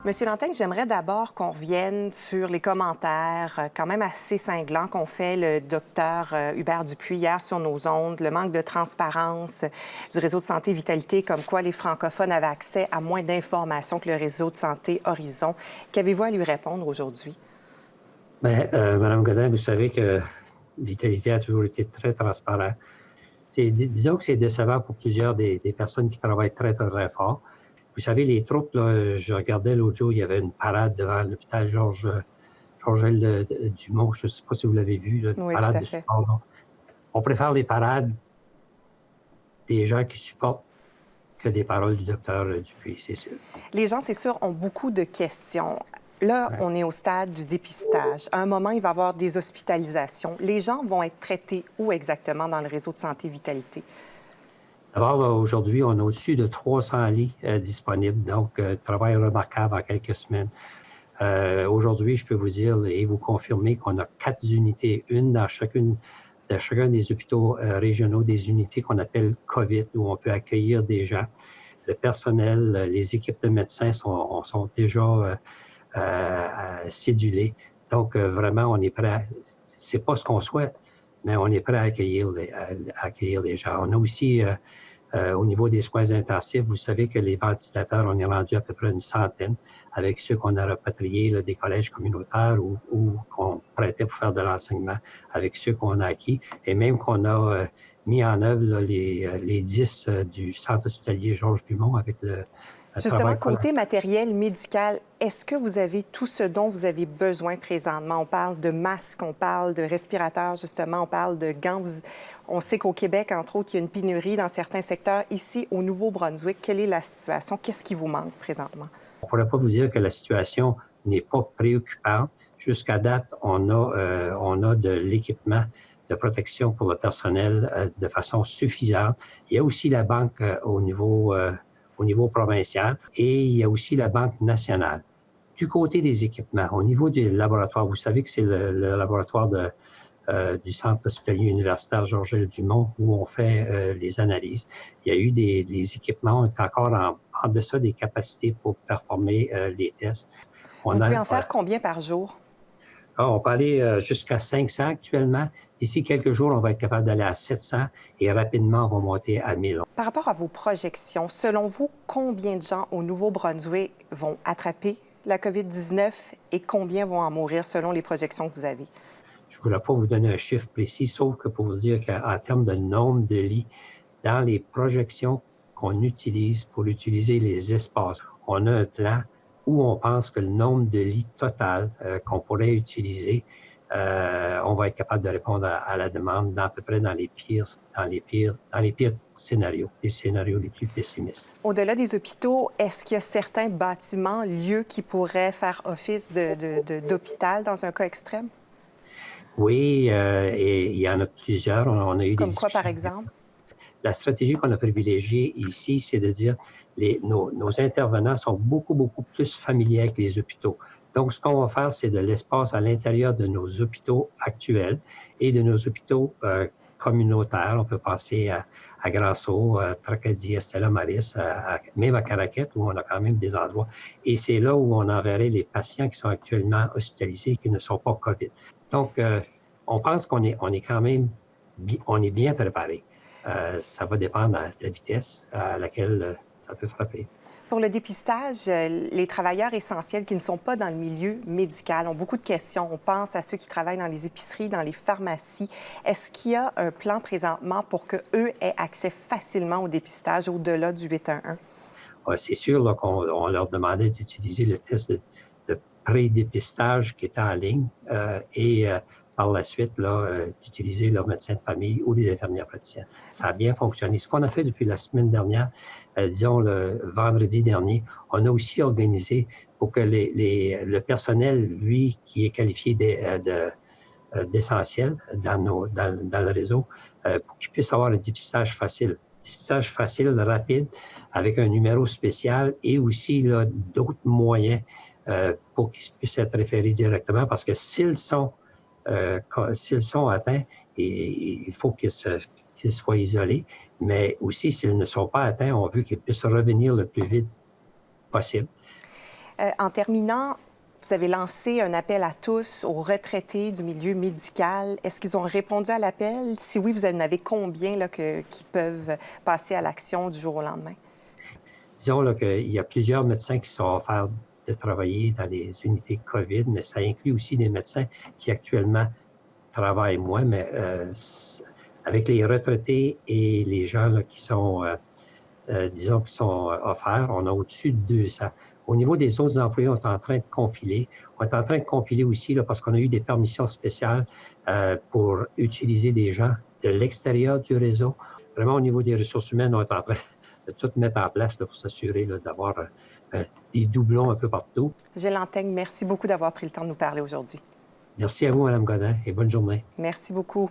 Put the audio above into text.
Monsieur Lantin, j'aimerais d'abord qu'on revienne sur les commentaires quand même assez cinglants qu'ont fait le docteur Hubert Dupuis hier sur nos ondes, le manque de transparence du réseau de santé Vitalité, comme quoi les francophones avaient accès à moins d'informations que le réseau de santé Horizon. Qu'avez-vous à lui répondre aujourd'hui? Bien, Mme Godin, vous savez que Vitalité a toujours été très transparent. Disons que c'est décevant pour plusieurs des personnes qui travaillent très, très, très fort. Vous savez, les troupes, là, je regardais l'autre jour, il y avait une parade devant l'hôpital Georges-L. Dumont. Je ne sais pas si vous l'avez vu, là, une Oui, tout parade à de fait. support. Là. On préfère les parades des gens qui supportent que des paroles du docteur Dupuis, c'est sûr. Les gens, c'est sûr, ont beaucoup de questions. Là, Ouais. on est au stade du dépistage. À un moment, il va y avoir des hospitalisations. Les gens vont être traités où exactement dans le réseau de santé Vitalité? D'abord, là, aujourd'hui, on a au-dessus de 300 lits disponibles, donc travail remarquable en quelques semaines. Aujourd'hui, je peux vous dire et vous confirmer qu'on a 4 unités, une dans chacun des hôpitaux régionaux, des unités qu'on appelle COVID, où on peut accueillir des gens. Le personnel, les équipes de médecins sont déjà cédulées. Donc, vraiment, on est prêt. C'est pas ce qu'on souhaite, mais on est prêt à accueillir les gens. On a aussi au niveau des soins intensifs, vous savez que les ventilateurs, on est rendu à peu près une centaine avec ceux qu'on a rapatriés là, des collèges communautaires ou qu'on prêtait pour faire de l'enseignement, avec ceux qu'on a acquis et même qu'on a mis en œuvre là, les 10 du centre hospitalier Georges Dumont avec le Justement, travail côté matériel médical, est-ce que vous avez tout ce dont vous avez besoin présentement? On parle de masques, on parle de respirateurs, justement, on parle de gants. On sait qu'au Québec, entre autres, il y a une pénurie dans certains secteurs. Ici, au Nouveau-Brunswick, quelle est la situation? Qu'est-ce qui vous manque présentement? On ne pourrait pas vous dire que la situation n'est pas préoccupante. Jusqu'à date, on a de l'équipement de protection pour le personnel de façon suffisante. Il y a aussi la banque au niveau provincial et il y a aussi la Banque nationale. Du côté des équipements, au niveau du laboratoire, vous savez que c'est le laboratoire du Centre hospitalier universitaire Georges-L. Dumont où on fait les analyses. Il y a eu des équipements, on est encore en deçà des capacités pour performer les tests. Vous pouvez en faire combien par jour? On peut aller jusqu'à 500 actuellement. D'ici quelques jours, on va être capable d'aller à 700 et rapidement, on va monter à 1000. Par rapport à vos projections, selon vous, combien de gens au Nouveau-Brunswick vont attraper la COVID-19 et combien vont en mourir selon les projections que vous avez? Je ne voulais pas vous donner un chiffre précis, sauf que pour vous dire qu'en termes de nombre de lits, dans les projections qu'on utilise pour utiliser les espaces, on a un plan où on pense que le nombre de lits total qu'on pourrait utiliser, on va être capable de répondre à la demande à peu près dans les pires scénarios, les scénarios les plus pessimistes. Au-delà des hôpitaux, est-ce qu'il y a certains bâtiments, lieux qui pourraient faire office d'hôpital dans un cas extrême? Oui, et il y en a plusieurs. On a eu des Comme quoi, par discussions. exemple? La stratégie qu'on a privilégiée ici, c'est de dire nos intervenants sont beaucoup, beaucoup plus familiers avec les hôpitaux. Donc, ce qu'on va faire, c'est de l'espace à l'intérieur de nos hôpitaux actuels et de nos hôpitaux communautaires. On peut penser à Grasso, à Tracadie, à Stella Maris, même à Caraquette, où on a quand même des endroits. Et c'est là où on enverrait les patients qui sont actuellement hospitalisés et qui ne sont pas COVID. Donc, on pense qu'on est quand même on est bien préparé. Ça va dépendre de la vitesse à laquelle ça peut frapper. Pour le dépistage, les travailleurs essentiels qui ne sont pas dans le milieu médical ont beaucoup de questions. On pense à ceux qui travaillent dans les épiceries, dans les pharmacies. Est-ce qu'il y a un plan présentement pour qu'eux aient accès facilement au dépistage au-delà du 811? C'est sûr là, qu'on leur demandait d'utiliser le test de pré-dépistage qui était en ligne et par la suite d'utiliser leur médecin de famille ou les infirmières praticiennes. Ça a bien fonctionné. Ce qu'on a fait depuis la semaine dernière, disons le vendredi dernier, on a aussi organisé pour que le personnel, lui, qui est qualifié d'essentiel dans le réseau, pour qu'il puisse avoir un dépistage facile. Dépistage facile, rapide, avec un numéro spécial et aussi d'autres moyens pour qu'ils puissent être référés directement parce que s'ils sont atteints, il faut qu'ils soient isolés, mais aussi s'ils ne sont pas atteints, on veut qu'ils puissent revenir le plus vite possible. En terminant, vous avez lancé un appel à tous aux retraités du milieu médical. Est-ce qu'ils ont répondu à l'appel? Si oui, vous en avez combien là, qui peuvent passer à l'action du jour au lendemain? Disons là, qu'il y a plusieurs médecins qui sont offerts de travailler dans les unités COVID, mais ça inclut aussi des médecins qui actuellement travaillent moins, mais avec les retraités et les gens là, qui sont, disons, qui sont offerts, on a au-dessus de 200. Au niveau des autres employés, on est en train de compiler. On est en train de compiler aussi là, parce qu'on a eu des permissions spéciales pour utiliser des gens de l'extérieur du réseau. Vraiment, au niveau des ressources humaines, on est en train de tout mettre en place là, pour s'assurer d'avoir des doublons un peu partout. Gilles Lanteigne, merci beaucoup d'avoir pris le temps de nous parler aujourd'hui. Merci à vous, Mme Godin, et bonne journée. Merci beaucoup.